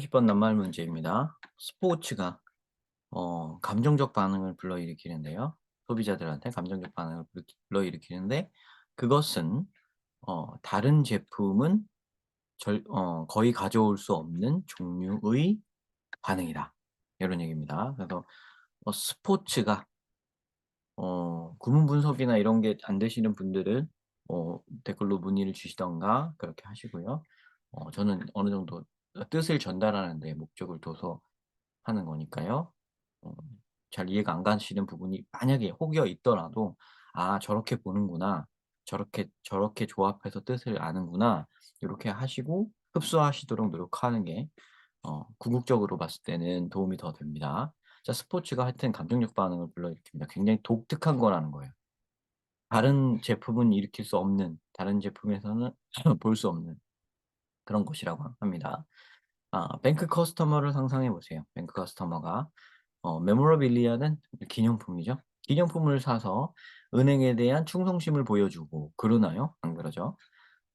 30번 낱말 문제입니다. 스포츠가 감정적 반응을 불러일으키는데요. 소비자들한테 감정적 반응을 불러일으키는데 그것은 다른 제품은 거의 가져올 수 없는 종류의 반응이다. 이런 얘기입니다. 그래서 스포츠가 구문 분석이나 이런 게 안 되시는 분들은 댓글로 문의를 주시던가 그렇게 하시고요. 저는 어느 정도 뜻을 전달하는 데 목적을 둬서 하는 거니까요. 어 잘 이해가 안 가시는 부분이 만약에 혹여 있더라도 '아 저렇게 보는구나. 저렇게 조합해서 뜻을 아는구나.' 요렇게 하시고 흡수하시도록 노력하는 게 궁극적으로 봤을 때는 도움이 더 됩니다. 자, 스포츠가 하여튼 감정적 반응을 불러일으킵니다. 굉장히 독특한 거라는 거예요. 다른 제품은 일으킬 수 없는, 다른 제품에서는 볼 수 없는 그런 것이라고 합니다. 뱅크 커스터머를 상상해 보세요. 뱅크 커스터머가 메모러빌리아는 기념품이죠. 기념품을 사서 은행에 대한 충성심을 보여주고 그러나요? 안 그러죠?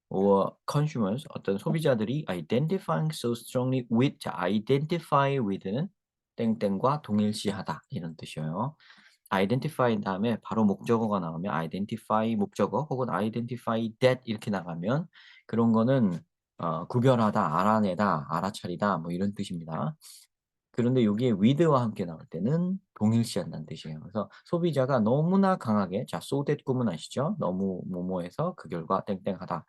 or consumers 어떤 소비자들이 identifying so strongly with 자 identify with는 땡땡과 동일시하다 이런 뜻이에요. identify 다음에 바로 목적어가 나오면 identify 목적어 혹은 identify that 이렇게 나가면 그런 거는 구별하다, 알아내다, 알아차리다 뭐 이런 뜻입니다. 그런데 여기에 with와 함께 나올 때는 동일시한다는 뜻이에요. 그래서 소비자가 너무나 강하게 자 so that 구문 아시죠? 너무 뭐뭐해서 그 결과 땡땡하다.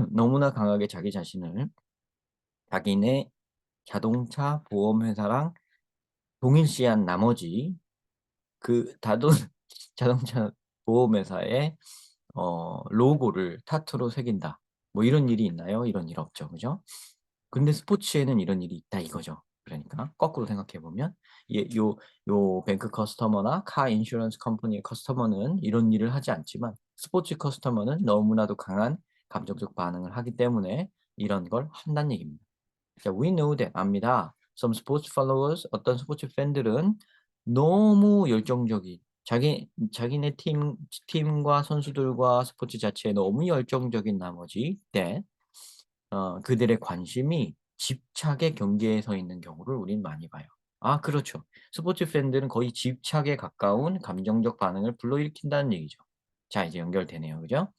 너무나 강하게 자기 자신을 자기네 자동차 보험회사랑 동일시한 나머지 그 다른 자동차 보험회사의 로고를 타투로 새긴다. 뭐 이런 일이 있나요? 이런 일 없죠. 그죠? 근데 스포츠에는 이런 일이 있다 이거죠. 그러니까 거꾸로 생각해 보면 요 뱅크 커스터머나 카 인슈런스 컴퍼니의 커스터머는 이런 일을 하지 않지만 스포츠 커스터머는 너무나도 강한 감정적 반응을 하기 때문에 이런 걸 한다는 얘기입니다. 자, we know that 압니다. Some sports followers 어떤 스포츠 팬들은 너무 열정적인 자기네 팀과 선수들과 스포츠 자체에 너무 열정적인 나머지 that 그들의 관심이 집착의 경계에 서 있는 경우를 우린 많이 봐요. 아 그렇죠. 스포츠 팬들은 거의 집착에 가까운 감정적 반응을 불러일으킨다는 얘기죠. 자 이제 연결되네요. 그죠?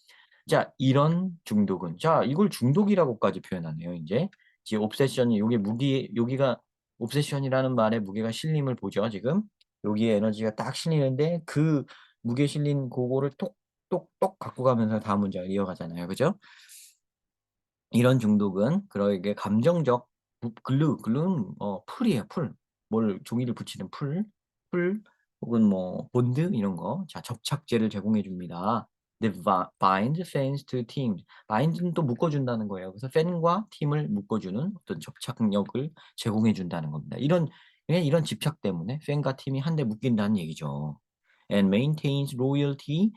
자 이런 중독은 자 이걸 중독이라고까지 표현하네요 인제. 이제 옵세션이 요게 무기 여기가 옵세션이라는 말에 무게가 실림을 보죠 지금. 여기에 에너지가 딱 실리는데 그 무게 실린 고거를 똑똑똑 갖고 가면서 다음 문장을 이어가잖아요. 그죠? 이런 중독은 그러에게 감정적 글루는 풀이에요, 풀. 뭘 종이를 붙이는 풀 혹은 뭐 본드 이런 거. 자 접착제를 제공해 줍니다. The bind fans to teams. bind는 또 묶어 준다는 거예요. 그래서 팬과 팀을 묶어 주는 어떤 접착력을 제공해 준다는 겁니다. 이런 집착 때문에 팬과 팀이 한데 묶인다는 얘기죠. And maintains loyalty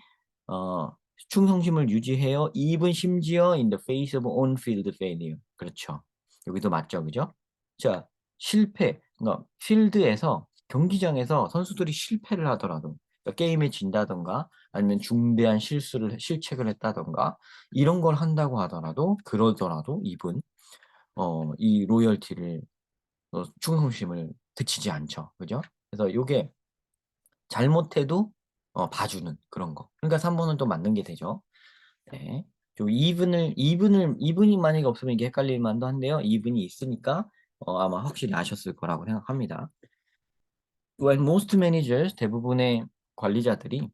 어 충성심을 유지해요. even 심지어 in the face of on-field failure. 그렇죠. 여기도 맞죠. 그죠? 자, 실패. 그러니까 필드에서 경기장에서 선수들이 실패를 하더라도 그러니까 게임에 진다든가 아니면 중대한 실책을 했다든가 이런 걸 한다고 하더라도 그러더라도 이분 이 로열티를 충성심을 그치지 않죠. 그죠? 그래서 요게 잘못해도 봐주는 그런 거. 그러니까 3 번은 또 맞는 게 되죠. 네. 요 이분이 만약에 없으면 이게 헷갈릴 만도 한데요. 이분이 있으니까 아마 확실히 아셨을 거라고 생각합니다. While most managers 대부분의 관리자들이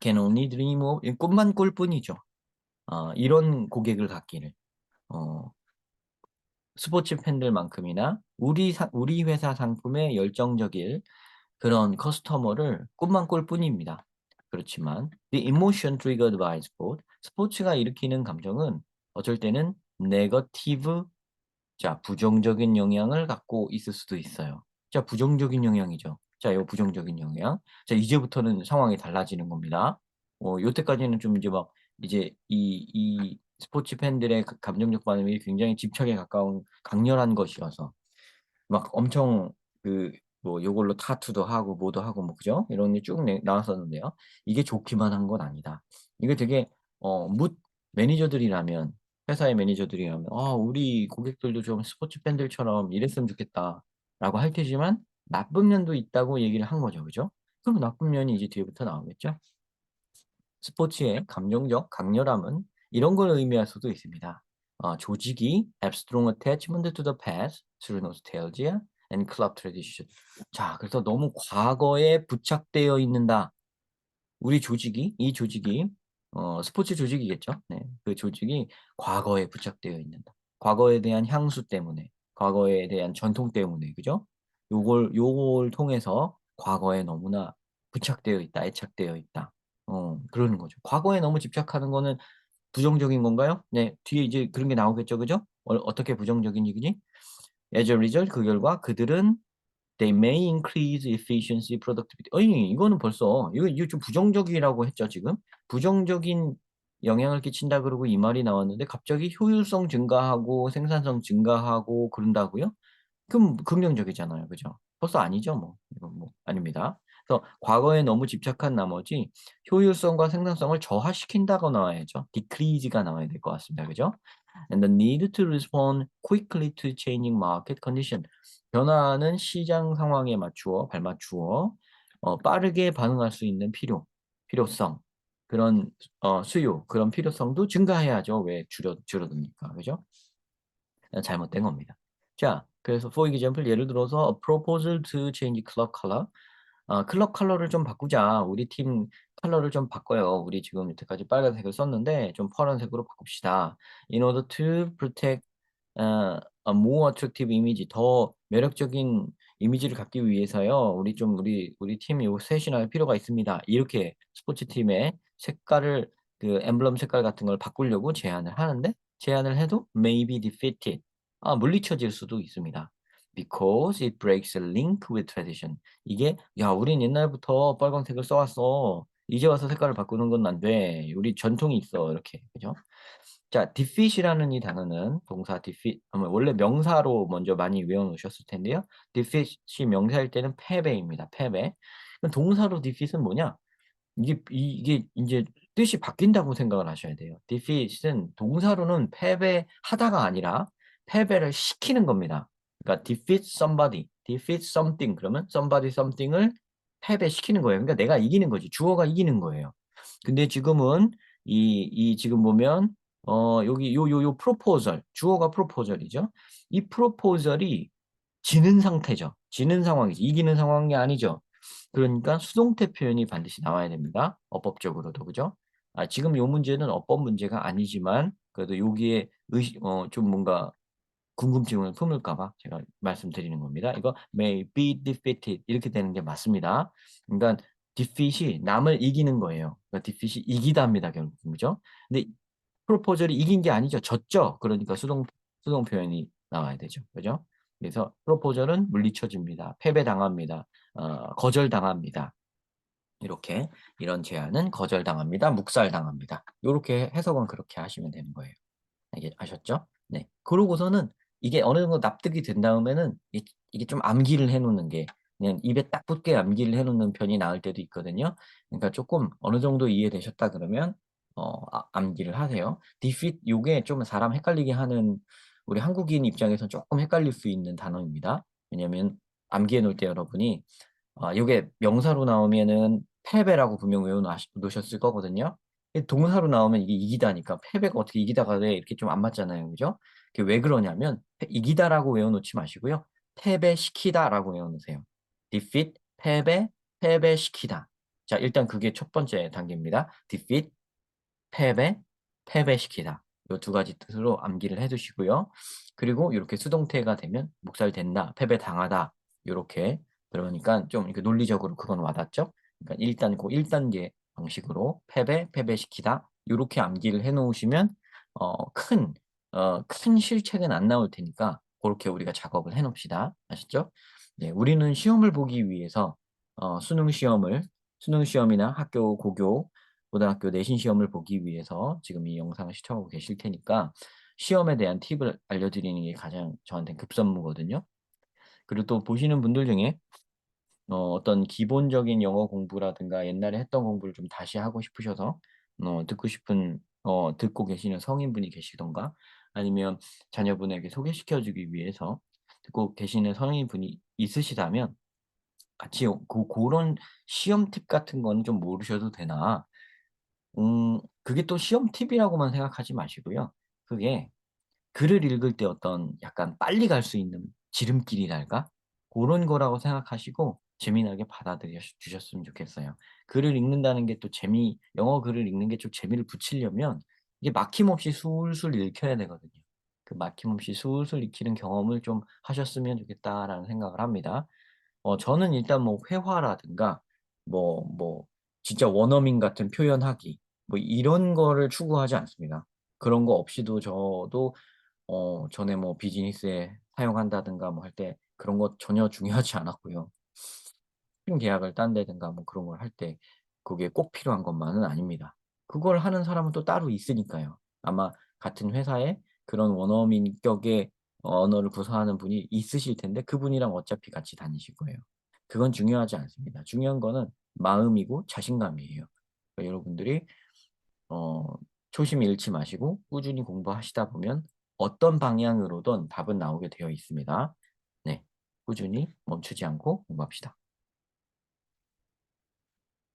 can only dream of 이 꿈만 꿀 뿐이죠. 이런 고객을 갖기를. 어 스포츠 팬들만큼이나 우리 회사 상품에 열정적일 그런 커스터머를 꿈만 꿀 뿐입니다. 그렇지만 the emotion triggered by sport 스포츠가 일으키는 감정은 어쩔 때는 네거티브 자 부정적인 영향을 갖고 있을 수도 있어요. 자 부정적인 영향이죠. 자 요 부정적인 영향. 자 이제부터는 상황이 달라지는 겁니다. 요때까지는 좀 이제 막 이제 이 스포츠 팬들의 그 감정적 반응이 굉장히 집착에 가까운 강렬한 것이어서 막 엄청 그 뭐 요걸로 타투도 하고 뭐도 하고 뭐 그죠? 이런 게 쭉 나왔었는데요. 이게 좋기만 한 건 아니다. 이게 되게 묻 매니저들이라면 회사의 매니저들이 하면 우리 고객들도 좀 스포츠 팬들처럼 이랬으면 좋겠다라고 할 테지만 나쁜 면도 있다고 얘기를 한 거죠. 그죠? 그럼 나쁜 면이 이제 뒤에부터 나오겠죠? 스포츠의 감정적 강렬함은 이런 걸 의미할 수도 있습니다. 조직이 have strong attachment to the past through nostalgia and club tradition. 자, 그래서 너무 과거에 부착되어 있는다. 우리 조직이 이 조직이 스포츠 조직이겠죠. 네. 그 조직이 과거에 부착되어 있는다. 과거에 대한 향수 때문에, 과거에 대한 전통 때문에, 그죠? 요걸 통해서 과거에 너무나 부착되어 있다, 애착되어 있다. 그러는 거죠. 과거에 너무 집착하는 거는 부정적인 건가요? 네. 뒤에 이제 그런 게 나오겠죠. 그죠? 어떻게 부정적인 얘기지? As a result, 그 결과 그들은 They may increase efficiency, productivity. 아니 이거는 벌써 이거 좀 부정적이라고 했죠 지금. 부정적인 영향을 끼친다 그러고 이 말이 나왔는데 갑자기 효율성 증가하고 생산성 증가하고 그런다고요? 그럼 긍정적이잖아요. 그죠? 벌써 아니죠 뭐. 이건 뭐 아닙니다. 그래서 과거에 너무 집착한 나머지 효율성과 생산성을 저하시킨다고 나와야죠. decrease가 나와야 될 것 같습니다. 그죠? And the need to respond quickly to changing market condition. 변화하는 시장 상황에 맞추어 발맞추어 빠르게 반응할 수 있는 필요성 그런 수요 그런 필요성도 증가해야죠. 왜 줄어듭니까? 그죠? 잘못된 겁니다. 자, 그래서 for example 예를 들어서 a proposal to change club color. 클럽 컬러를 좀 바꾸자. 우리 팀 컬러를 좀 바꿔요. 우리 지금 여태까지 빨간색을 썼는데 좀 파란색으로 바꿉시다. In order to protect a more attractive image, 더 매력적인 이미지를 갖기 위해서요. 우리 팀이 요 셋이나 할 필요가 있습니다. 이렇게 스포츠 팀의 색깔을 그 엠블럼 색깔 같은 걸 바꾸려고 제안을 하는데 제안을 해도 may be defeated. 물리쳐질 수도 있습니다. Because it breaks a link with tradition. 이게 "야 우린 옛날부터 빨강색을 써 왔어. 이제 와서 색깔을 바꾸는 건 안 돼. 우리 전통이 있어." 이렇게. 그죠? 자 defeat이라는 이 단어는 동사 defeat 원래 명사로 먼저 많이 외워 놓으셨을 텐데요. defeat이 명사일 때는 패배입니다. 패배. 그럼 동사로 defeat은 뭐냐? 이게 인제 뜻이 바뀐다고 생각을 하셔야 돼요. defeat은 동사로는 패배하다가 아니라 패배를 시키는 겁니다. 그러니까 defeat somebody, defeat something 그러면 somebody something을 패배시키는 거예요. 그러니까 내가 이기는 거지. 주어가 이기는 거예요. 근데 지금은 지금 보면 여기 요 proposal 주어가 proposal이죠. 이 proposal이 지는 상태죠. 지는 상황이지. 이기는 상황이 아니죠. 그러니까 수동태 표현이 반드시 나와야 됩니다. 어법적으로도 그죠? 지금 요 문제는 어법 문제가 아니지만 그래도 여기에 좀 뭔가 궁금증을 품을까 봐 제가 말씀드리는 겁니다. 이거 may be defeated 이렇게 되는 게 맞습니다. 그러니까 defeat이 남을 이기는 거예요. 그러니까 defeat이 이기다입니다, 결국은. 그죠? 근데 proposal이 이긴 게 아니죠. 졌죠. 그러니까 수동 표현이 나와야 되죠. 그죠? 그래서 proposal은 물리쳐집니다. 패배당합니다. 거절당합니다. 이렇게 이런 제안은 거절당합니다. 묵살당합니다. 요렇게 해석은 그렇게 하시면 되는 거예요. 아셨죠? 네. 그러고서는 이게 어느 정도 납득이 된 다음에는 이게 좀 암기를 해 놓는 게 그냥 입에 딱 붙게 암기를 해 놓는 편이 나을 때도 있거든요. 그러니까 쪼끔 어느 정도 이해되셨다 그러면 암기를 하세요. defeat 요게 좀 사람 헷갈리게 하는 우리 한국인 입장에선 쪼끔 헷갈릴 수 있는 단어입니다. 왜냐면 암기해 놓을 때 여러분이 요게 명사로 나오면은 패배라고 분명 외워 놓으셨을 거거든요. 동사로 나오면 이게 이기다니까 패배가 어떻게 이기다가 돼 이렇게 좀 안 맞잖아요. 그죠? 그게 왜 그러냐면 이기다라고 외워 놓지 마시고요. 패배시키다라고 외워 놓으세요. defeat 패배시키다. 자 일단 그게 첫 번째 단계입니다. defeat 패배시키다. 요 두 가지 뜻으로 암기를 해 두시고요. 그리고 요렇게 수동태가 되면 묵살된다, 패배당하다 요렇게 그러니까 좀 이렇게 논리적으로 그건 와닿죠? 그러니까 일단 고 1 단계 방식으로 패배시키다 요렇게 암기를 해 놓으시면 큰 실책은 안 나올 테니까 고렇게 우리가 작업을 해 놓읍시다. 아셨죠? 네. 우리는 시험을 보기 위해서 수능 시험이나 학교 고교 고등학교 내신 시험을 보기 위해서 지금 이 영상을 시청하고 계실 테니까 시험에 대한 팁을 알려드리는 게 가장 저한테는 급선무거든요. 그리고 또 보시는 분들 중에 어떤 기본적인 영어 공부라든가 옛날에 했던 공부를 좀 다시 하고 싶으셔서 듣고 싶은 듣고 계시는 성인분이 계시든가 아니면 자녀분에게 소개시켜 주기 위해서 듣고 계시는 성인분이 있으시다면 같이 고런 시험 팁 같은 거는 좀 모르셔도 되나 그게 또 시험 팁이라고만 생각하지 마시고요. 그게 글을 읽을 때 어떤 약간 빨리 갈 수 있는 지름길이랄까? 고런 거라고 생각하시고 재미나게 받아들여 주셨으면 좋겠어요. 글을 읽는다는 게 또 영어 글을 읽는 게 좀 재미를 붙이려면 이게 막힘없이 술술 읽혀야 되거든요. 그 막힘없이 술술 읽히는 경험을 좀 하셨으면 좋겠다라는 생각을 합니다. 저는 일단 뭐 회화라든가 뭐 진짜 원어민 같은 표현하기 뭐 이런 거를 추구하지 않습니다. 그런 거 없이도 저도 전에 뭐 비즈니스에 사용한다든가 뭐 할 때 그런 거 전혀 중요하지 않았고요. 큰 계약을 딴다든가 뭐 그런 걸 할 때 그게 꼭 필요한 것만은 아닙니다. 그걸 하는 사람은 또 따로 있으니까요. 아마 같은 회사에 그런 원어민격의 언어를 구사하는 분이 있으실 텐데 그분이랑 어차피 같이 다니실 거예요. 그건 중요하지 않습니다. 중요한 거는 마음이고 자신감이에요. 그러니까 여러분들이 어 초심 잃지 마시고 꾸준히 공부하시다 보면 어떤 방향으로든 답은 나오게 되어 있습니다. 네. 꾸준히 멈추지 않고 공부합시다.